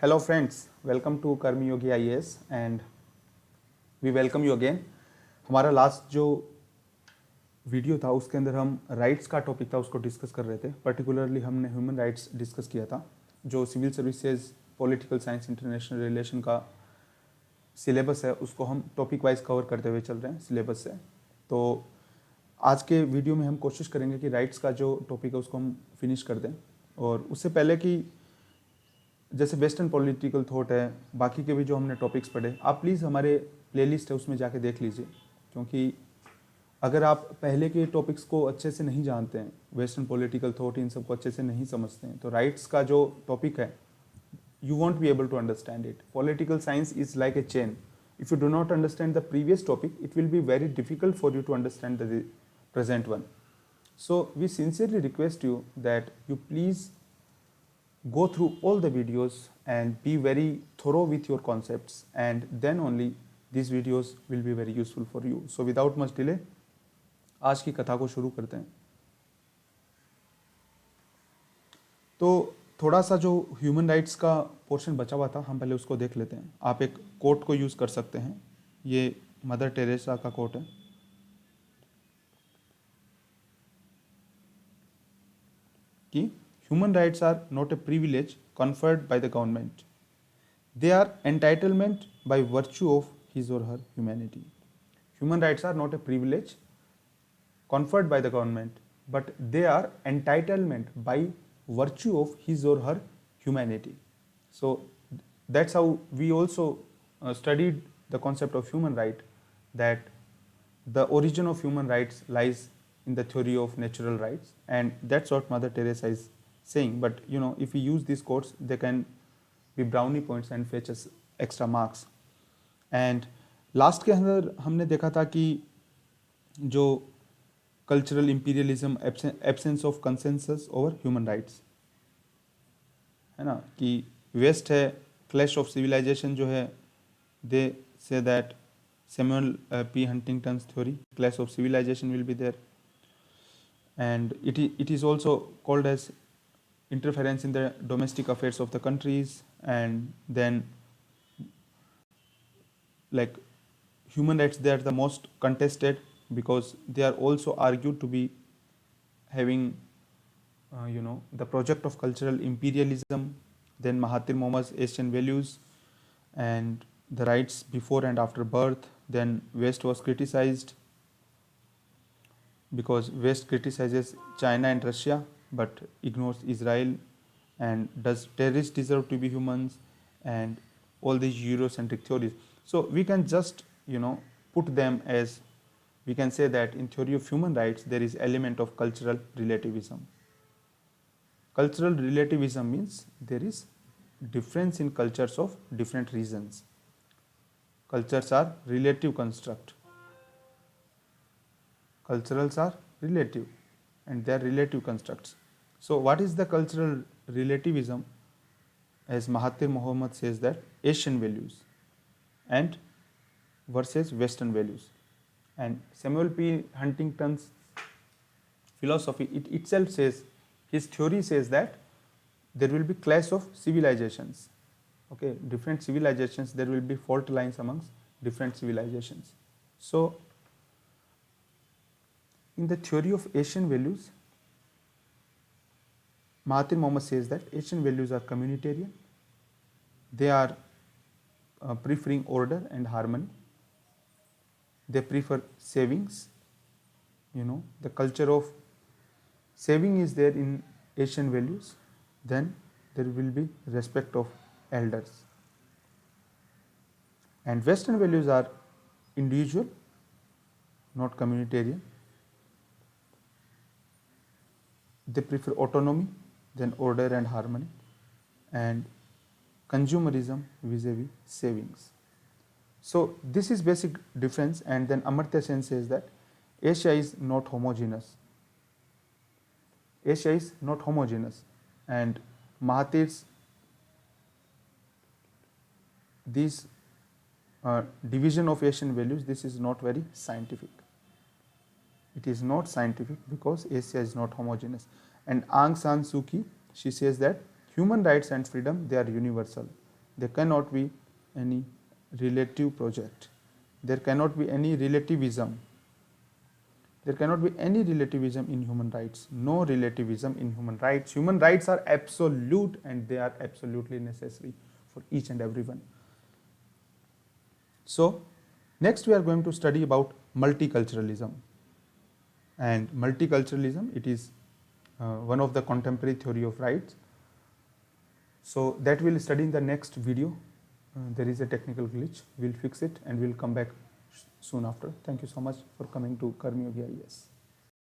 Hello friends, welcome to Karma Yogi IAS and we welcome you again. हमारा last जो video था उसके अंदर हम राइट्स का टॉपिक था उसको डिस्कस कर रहे थे। पर्टिकुलरली हमने ह्यूमन राइट्स डिस्कस किया था। जो civil services political science international relation का सिलेबस है उसको हम टॉपिक वाइज कवर करते हुए चल रहे हैं सिलेबस से। तो आज के वीडियो में हम कोशिश करेंगे कि राइट्स का जो टॉपिक है उसको हम फिनिश कर दें। और उससे पहले कि जैसे वेस्टर्न पॉलिटिकल थॉट है, बाकी के भी जो हमने टॉपिक्स पढ़े, आप प्लीज़ हमारे प्लेलिस्ट है उसमें जाके देख लीजिए। क्योंकि अगर आप पहले के टॉपिक्स को अच्छे से नहीं जानते हैं, वेस्टर्न पॉलिटिकल थॉट इन सबको अच्छे से नहीं समझते हैं, तो राइट्स का जो टॉपिक है you won't be able to understand it. Political science is like a chain. If you do not understand the previous topic, it will be very difficult for you to understand the present one. So we sincerely request you that you please go through all the videos and be very thorough with your concepts, and then only these videos will be very useful for you. So without much delay, आज की कथा को शुरू करते हैं। तो थोड़ा सा जो ह्यूमन राइट्स का पोर्शन बचा हुआ था हम पहले उसको देख लेते हैं। आप एक कोट को यूज़ कर सकते हैं, ये मदर टेरेसा का कोट है कि human rights are not a privilege conferred by the government, they are entitlement by virtue of his or her humanity. Human rights are not a privilege conferred by the government, but they are entitlement by virtue of his or her humanity. So that's how we also studied the concept of human right, that the origin of human rights lies in the theory of natural rights, and that's what Mother Teresa is saying. But you know, if we use these quotes, they can be brownie points and fetch us extra marks. And last के अंदर हमने देखा था कि जो cultural imperialism, absence of consensus over human rights है ना, कि वेस्ट है क्लैश ऑफ सिविलाइजेशन जो है, they say that Samuel P Huntington's theory clash of civilization will be there, and it is also called as interference in the domestic affairs of the countries. And then like human rights, they are the most contested because they are also argued to be having the project of cultural imperialism, then Mahathir Mohamad's Asian values, and the rights before and after birth. Then West was criticized because West criticizes China and Russia but ignores Israel, and does terrorists deserve to be humans, and all these Eurocentric theories. So we can just put them as, we can say that in theory of human rights there is element of cultural relativism. Cultural relativism means there is difference in cultures of different regions. Cultures are relative construct. Culturals are relative and they are relative constructs. So what is the cultural relativism? As Mahathir Mohamad says that Asian values and versus Western values. And Samuel P. Huntington's philosophy, it itself says, his theory says that there will be clash of civilizations. Okay, different civilizations, there will be fault lines amongst different civilizations. So in the theory of Asian values, Mahathir Mohamad says that Asian values are communitarian. They are preferring order and harmony. They prefer savings. The culture of saving is there in Asian values. Then there will be respect of elders. And Western values are individual, not communitarian. They prefer autonomy, then order and harmony, and consumerism vis-a-vis savings. So this is basic difference. And then Amartya Sen says that Asia is not homogeneous. Asia is not homogeneous, and Mahathir's this division of Asian values, this is not very scientific. It is not scientific because Asia is not homogeneous. And Aung San Suu Kyi, she says that human rights and freedom, they are universal. there cannot be any relative project. There cannot be any relativism. There cannot be any relativism in human rights. No relativism in human rights. Human rights are absolute and they are absolutely necessary for each and everyone. So, next we are going to study about multiculturalism. And multiculturalism, it is one of the contemporary theory of rights. So that we'll study in the next video. There is a technical glitch. We'll fix it and we'll come back soon after. Thank you so much for coming to Karmi Yogi IAS.